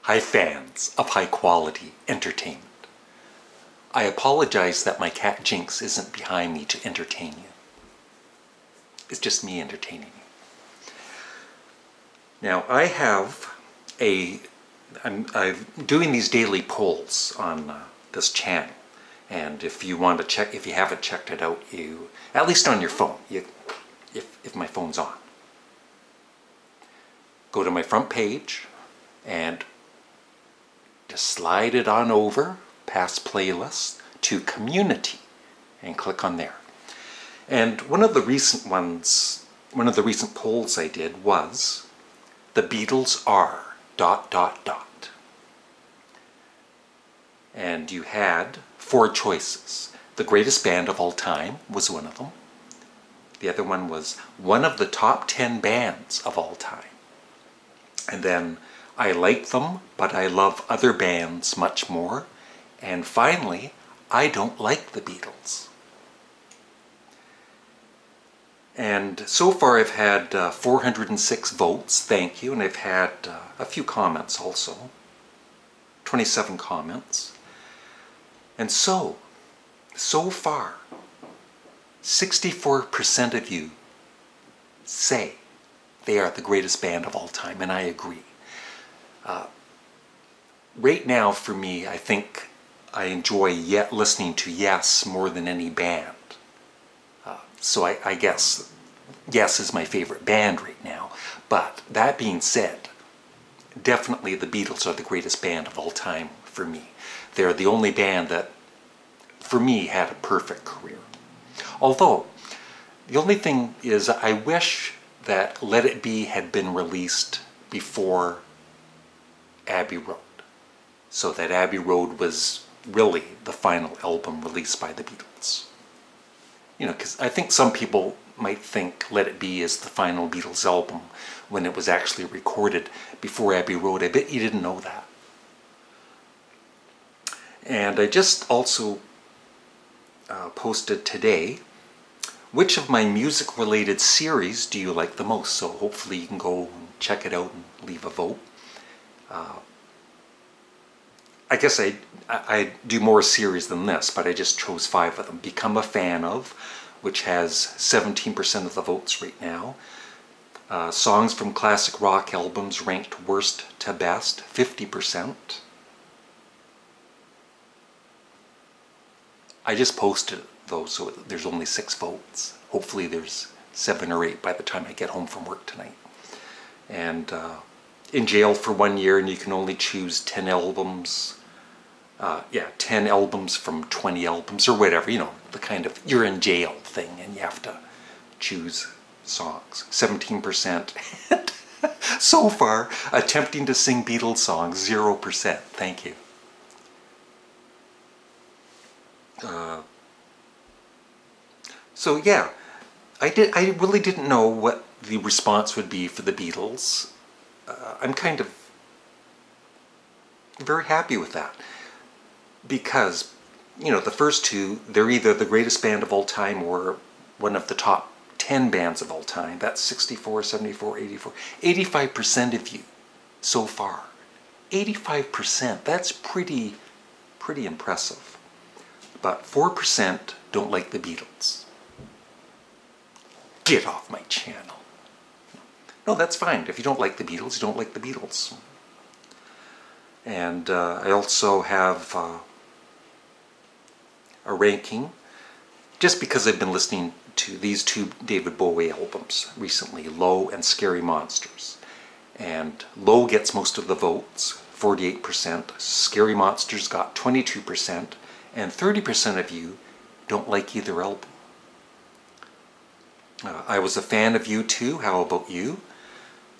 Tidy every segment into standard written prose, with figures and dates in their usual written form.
Hi fans of high quality entertainment. I apologize that my cat Jinx isn't behind me to entertain you. It's just me entertaining you. Now I'm doing these daily polls on this channel, and if you want to check, if you haven't checked it out, you, at least on your phone, if my phone's on, go to my front page and just slide it on over past playlists to community and click on there. And one of the recent polls I did was the Beatles are ... And you had 4 choices. The greatest band of all time was one of them. The other one was one of the top 10 bands of all time. And then I like them, but I love other bands much more. And finally, I don't like the Beatles. And so far I've had 406 votes, thank you, and I've had a few comments also. 27 comments. And so far, 64% of you say they are the greatest band of all time, and I agree. Right now, for me, I think I enjoy listening to Yes more than any band. So I guess Yes is my favorite band right now. But that being said, definitely the Beatles are the greatest band of all time for me. They're the only band that, for me, had a perfect career. Although, the only thing is I wish that Let It Be had been released before Abbey Road, so that Abbey Road was really the final album released by the Beatles. You know, because I think some people might think Let It Be is the final Beatles album when it was actually recorded before Abbey Road. I bet you didn't know that. And I just also posted today, which of my music-related series do you like the most? So hopefully you can go and check it out and leave a vote. I guess I do more series than this, but I just chose 5 of them. Become a Fan Of, which has 17% of the votes right now. Songs from classic rock albums ranked worst to best, 50%. I just posted it though, so there's only 6 votes. Hopefully there's 7 or 8 by the time I get home from work tonight. And in jail for 1 year, and you can only choose 10 albums. 10 albums from 20 albums or whatever, you know, the kind of you're in jail thing and you have to choose songs. 17%. So far, attempting to sing Beatles songs, 0%. Thank you. So yeah, I really didn't know what the response would be for the Beatles. I'm kind of very happy with that. Because, you know, the first 2, they're either the greatest band of all time or one of the top 10 bands of all time. That's 64, 74, 84. 85% of you so far. 85%. That's pretty impressive. But 4% don't like the Beatles. Get off my channel. No, that's fine. If you don't like the Beatles, you don't like the Beatles. And I also have a ranking, just because I've been listening to these 2 David Bowie albums recently, Low and Scary Monsters. And Low gets most of the votes, 48%. Scary Monsters got 22%, and 30% of you don't like either album. I was a fan of U2, how about you?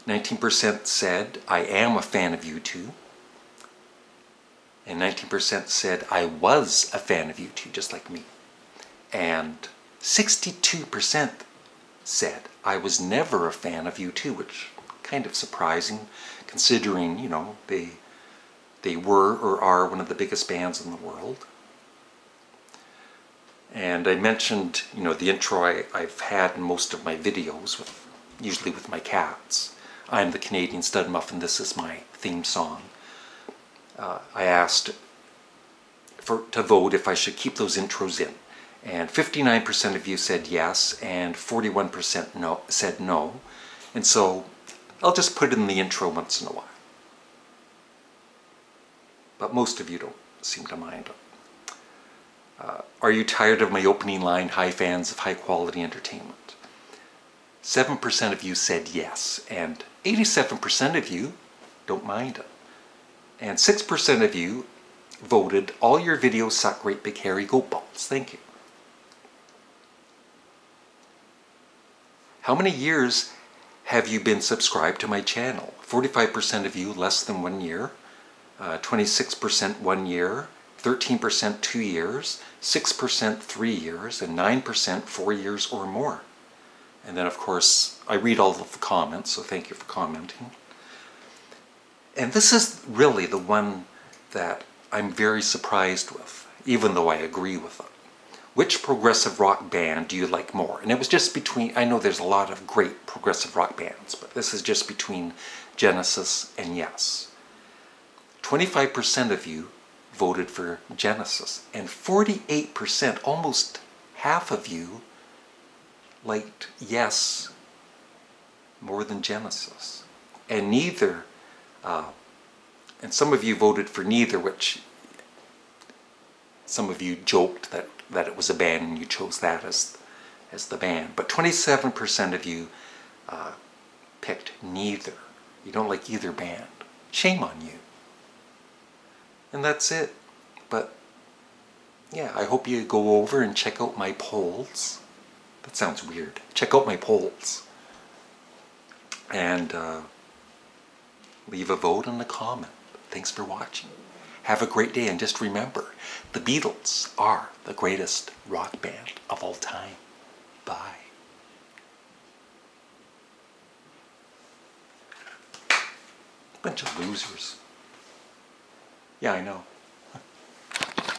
19% said, I am a fan of U2. And 19% said, I was a fan of U2, just like me. And 62% said, I was never a fan of U2, which kind of surprising, considering, you know, they were or are one of the biggest bands in the world. And I mentioned, you know, the intro I've had in most of my videos, usually with my cats. I'm the Canadian Studmuffin, this is my theme song. I asked to vote if I should keep those intros in. And 59% of you said yes, and 41% no, said no. And so I'll just put in the intro once in a while. But most of you don't seem to mind it. Are you tired of my opening line, hi fans of high quality entertainment? 7% of you said yes, and 87% of you don't mind it. And 6% of you voted, all your videos suck great big hairy goat balls. Thank you. How many years have you been subscribed to my channel? 45% of you less than 1 year, 26% 1 year, 13% 2 years, 6% 3 years, and 9% 4 years or more. And then of course, I read all of the comments, so thank you for commenting. And this is really the one that I'm very surprised with, even though I agree with it. Which progressive rock band do you like more? And it was just between, I know there's a lot of great progressive rock bands, but this is just between Genesis and Yes. 25% of you voted for Genesis, and 48%, almost half of you, liked Yes more than Genesis. And neither, and some of you voted for neither, which some of you joked that it was a band and you chose that as the band. But 27% of you picked neither. You don't like either band. Shame on you. And that's it. But yeah, I hope you go over and check out my polls. That sounds weird. Check out my polls. And leave a vote and a comment. Thanks for watching. Have a great day, and just remember, the Beatles are the greatest rock band of all time. Bye. Bunch of losers. Yeah, I know.